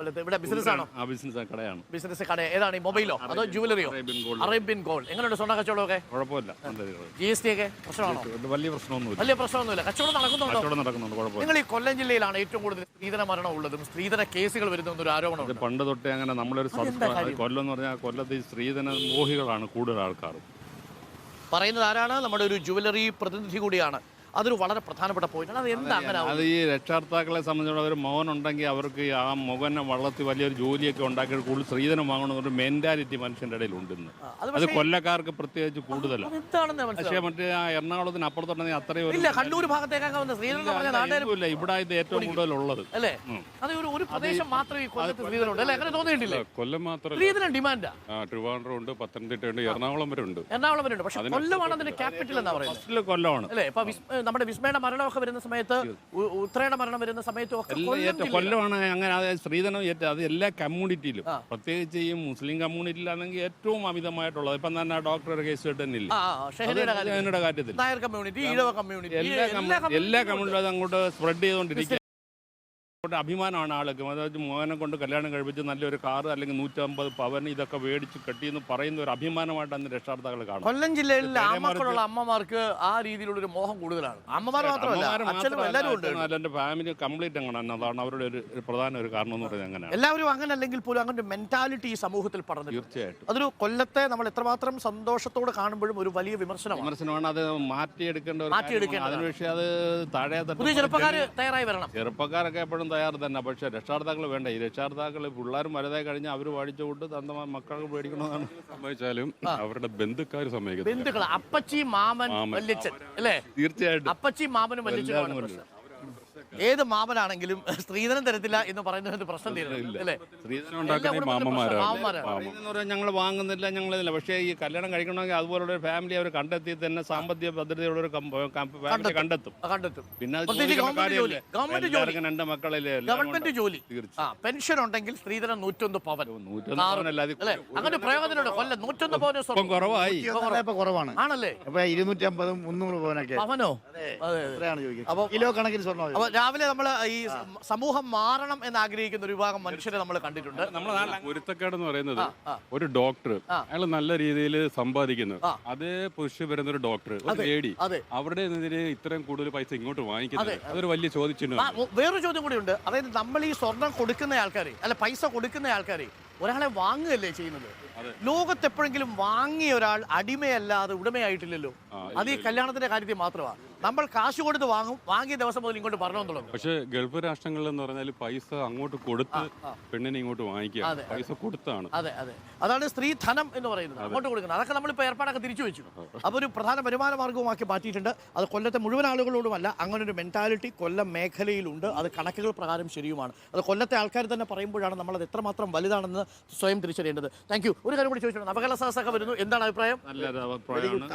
ഇവിടെ ബിസിനസ് ആണോ? കടയാണ്. ബിസിനസ് കട ഏതാണ്? ഈ മൊബൈലോ അതോ ജുവലറിയോ? Arabian gold. എങ്ങനെയുണ്ട് സ്വർണ്ണ കച്ചവടമൊക്കെ? കുഴപ്പമില്ല. GST ഒക്കെ പ്രശ്നമാണോ? വലിയ പ്രശ്നമൊന്നുമില്ല. വലിയ പ്രശ്നമൊന്നുമില്ല. കച്ചവടം നടക്കുന്നുണ്ടോ? നിങ്ങൾ ഈ കൊല്ലം ജില്ലയിലാണ് ഏറ്റവും കൂടുതൽ സ്ത്രീധന മരണം ഉള്ളതും സ്ത്രീധന കേസുകൾ വരുന്ന ഒരു ആരോപണം. പണ്ട് തൊട്ടേ അങ്ങനെ നമ്മളൊരു കൊല്ലം എന്ന് പറഞ്ഞാൽ കൊല്ലത്ത് ഈ സ്ത്രീധന മോഹികളാണ് കൂടുതൽ ആൾക്കാർ. പറയുന്നത് ആരാണ്? നമ്മുടെ ഒരു ജുവലറി പ്രതിനിധി കൂടിയാണ്. അതൊരു വളരെ പ്രധാനപ്പെട്ട പോയിന്റാണ്. അത് എന്താ അങ്ങനെ? അത് ഈ രക്ഷാകർത്താക്കളെ സംബന്ധിച്ചിടത്തോളം ഒരു മോഹനുണ്ടെങ്കിൽ അവർക്ക് ആ മോഹനെ വളർത്തി വലിയൊരു ജോലിയൊക്കെ ഉണ്ടാക്കി കൂടുതൽ സ്ത്രീധനം വാങ്ങണമെന്നൊരു മെന്റാലിറ്റി മനുഷ്യന്റെ ഇടയിൽ ഉണ്ടെന്ന്. അത് കൊല്ലക്കാർക്ക് പ്രത്യേകിച്ച് കൂടുതലാണ്. പക്ഷേ മറ്റേ ആ എറണാകുളത്തിന് അപ്പുറത്തുണ്ടെങ്കിൽ അത്രയും കണ്ണൂർ ഭാഗത്തേക്കാണ് ഇവിടെ ഇത് ഏറ്റവും കൂടുതൽ ഉള്ളത് അല്ലേ? അത് ഒരു പ്രദേശം മാത്രമേ അങ്ങനെ തോന്നിയിട്ടില്ല. കൊല്ലം മാത്രം സ്ത്രീധനം ഡിമാൻഡാ. ട്രിവാൻഡ്രം ഉണ്ട്, പത്തനംതിട്ട ഉണ്ട്, എറണാകുളം വരെ ഉണ്ട്. പക്ഷേ കൊല്ലമാണ് അതിന്റെ ക്യാപിറ്റൽ എന്നാ പറയുന്നത്. കൊല്ലമാണ് അല്ലേ? നമ്മുടെ വിസ്മയുടെ മരണമൊക്കെ വരുന്ന സമയത്ത്, ഉത്രയുടെ മരണം വരുന്ന സമയത്തും കൊല്ലമാണ്. അങ്ങനെ സ്ത്രീധനം അത് എല്ലാ കമ്മ്യൂണിറ്റിയിലും, പ്രത്യേകിച്ച് ഈ മുസ്ലിം കമ്മ്യൂണിറ്റിയിലാണെങ്കിൽ ഏറ്റവും അമിതമായിട്ടുള്ളത്. ഇപ്പം തന്നെ ഡോക്ടറുടെ കേസ് കേട്ടില്ല കാര്യത്തിൽ എല്ലാ കമ്മ്യൂണിറ്റിയും അത് അങ്ങോട്ട് സ്പ്രെഡ് ചെയ്തുകൊണ്ടിരിക്കുക. അഭിമാനമാണ് ആൾക്ക്. അതായത് മോഹനെ കൊണ്ട് കല്യാണം കഴിപ്പിച്ച് നല്ലൊരു കാറ് അല്ലെങ്കിൽ 150 പവൻ ഇതൊക്കെ മേടിച്ച് കെട്ടിയെന്ന് പറയുന്ന ഒരു അഭിമാനമായിട്ട് അന്ന് രക്ഷാകർത്താക്കൾ കാണും. കൊല്ലം ജില്ലയിലെ ആമക്കളുള്ള അമ്മമാർക്ക് ആ രീതിയിലുള്ള ഒരു മോഹം കൂടുതലാണ്. അമ്മമാർ മാത്രമല്ല, എന്റെ ഫാമിലി കംപ്ലീറ്റ് അങ്ങനെ. അതാണ് അവരുടെ ഒരു പ്രധാന ഒരു കാരണം എന്ന് പറയുന്നത്. അങ്ങനെ എല്ലാവരും അങ്ങനെ അല്ലെങ്കിൽ പോലും അങ്ങനെ മെന്റാലിറ്റി ഈ സമൂഹത്തിൽ പറഞ്ഞു. തീർച്ചയായിട്ടും അതൊരു കൊല്ലത്തെ നമ്മൾ എത്രമാത്രം സന്തോഷത്തോടെ കാണുമ്പോഴും ഒരു വലിയ വിമർശനമാണ്. അത് മാറ്റിയെടുക്കേണ്ട അതിന് പക്ഷേ അത് താഴെ ചെറുപ്പക്കാർ തയ്യാറായി വരണം. ചെറുപ്പക്കാരൊക്കെ എപ്പോഴും തയ്യാറ് തന്നെ. പക്ഷെ രക്ഷാകർത്താക്കൾ വേണ്ട. ഈ രക്ഷാകർത്താക്കൾ പിള്ളേരും വലുതായി കഴിഞ്ഞാൽ അവർ പഠിച്ചുകൊണ്ട് തന്റെ മക്കൾക്ക് പേടിക്കണമെന്നാണ് സംഭവിച്ചാലും അവരുടെ ബന്ധുക്കാർ സമ്മതിക്കുന്നത്. ബന്ധുക്കൾ അപ്പച്ചി മാമൻ വല്യച്ഛൻ അല്ലേ? തീർച്ചയായിട്ടും അപ്പച്ചി മാമനും വല്യച്ഛനും. ഏത് മാമനാണെങ്കിലും സ്ത്രീധനം തരത്തില്ല എന്ന് പറയുന്നത് പ്രശ്നം തീരുന്നില്ല. ഞങ്ങൾ വാങ്ങുന്നില്ല, ഞങ്ങളില്ല. പക്ഷേ ഈ കല്യാണം കഴിക്കണമെങ്കിൽ അതുപോലുള്ള ഒരു ഫാമിലി അവർ കണ്ടെത്തി തന്നെ സാമ്പത്തിക ഭദ്രതയുള്ള ഒരു ഫാമിലി കണ്ടെത്തും. പിന്നെ രണ്ട് മക്കളിലെ ഗവൺമെന്റ് ജോലി, പെൻഷൻ ഉണ്ടെങ്കിൽ സ്ത്രീധനം 101 പവൻ. അങ്ങനെ പ്രയോജനമുണ്ട്. കൊല്ലം 101 പവന് കുറവായി, കുറവാണ് ആണല്ലേ? 250 300 പവനൊക്കെ പവനോ? കിലോ കണക്കിന് സ്വർണ്ണം. രാവിലെ നമ്മൾ ഈ സമൂഹം മാറണം എന്ന് ആഗ്രഹിക്കുന്ന ഒരു വിഭാഗം മനുഷ്യരെ നമ്മൾ കണ്ടിട്ടുണ്ട്. പൊരുത്തക്കേടെന്ന് പറയുന്നത് ഒരു ഡോക്ടർ അയാൾ നല്ല രീതിയിൽ സമ്പാദിക്കുന്നു, അതേ പൊസിഷൻ വരുന്ന ഒരു ഡോക്ടർ, ഒരു ലേഡി, അവരുടെ ഇത്രയും കൂടുതൽ പൈസ ഇങ്ങോട്ട് വാങ്ങിക്കുന്നത് അതൊരു വലിയ ചോദ്യചിഹ്നം. വേറൊരു ചോദ്യം കൂടിയുണ്ട്. അതായത് നമ്മൾ ഈ സ്വർണം കൊടുക്കുന്ന ആൾക്കാരെ അല്ല പൈസ കൊടുക്കുന്ന ആൾക്കാരെ ഒരാളെ വാങ്ങുകയല്ലേ ചെയ്യുന്നത്? ലോകത്ത് എപ്പോഴെങ്കിലും വാങ്ങിയ ഒരാൾ അടിമയല്ലാതെ ഉടമയായിട്ടില്ലല്ലോ. അത് ഈ കല്യാണത്തിന്റെ കാര്യത്തിൽ മാത്രമാണ്. നമ്മൾ കാശ് കൊടുത്ത് വാങ്ങും, വാങ്ങിയ ദിവസം മുതൽ ഇങ്ങോട്ട് പറഞ്ഞു തുടങ്ങും. പക്ഷേ ഗൾഫ് രാഷ്ട്രങ്ങളിൽ എന്ന് പറഞ്ഞാൽ പൈസ അങ്ങോട്ട് കൊടുത്ത് പെണ്ണിനെ ഇങ്ങോട്ട് വാങ്ങിക്കുക, പൈസ കൊടുത്താണ്. അതെ അതെ, അതാണ് സ്ത്രീധനം എന്ന് പറയുന്നത്, അങ്ങോട്ട് കൊടുക്കുന്നത്. അതൊക്കെ നമ്മളിപ്പോൾ ഏർപ്പാടൊക്കെ തിരിച്ചു വെച്ചു. അപ്പോൾ ഒരു പ്രധാന വരുമാന മാർഗവുമാക്കി മാറ്റിയിട്ടുണ്ട്. അത് കൊല്ലത്തെ മുഴുവൻ ആളുകളോടുമല്ല, അങ്ങനെ ഒരു മെന്റാലിറ്റി കൊല്ലം മേഖലയിലുണ്ട്. അത് കണക്കുകൾ പ്രകാരം ശരിയുമാണ്. അത് കൊല്ലത്തെ ആൾക്കാർ തന്നെ പറയുമ്പോഴാണ് നമ്മളത് എത്രമാത്രം വലുതാണെന്ന് സ്വയം തിരിച്ചറിയേണ്ടത്. Thank you. ഒരു കാര്യം കൂടി ചോദിച്ചിട്ടുണ്ട്. അപകട സാഹസമൊക്കെ വരുന്നു, എന്താണ് അഭിപ്രായം? നല്ലൊരു അഭിപ്രായമാണ്.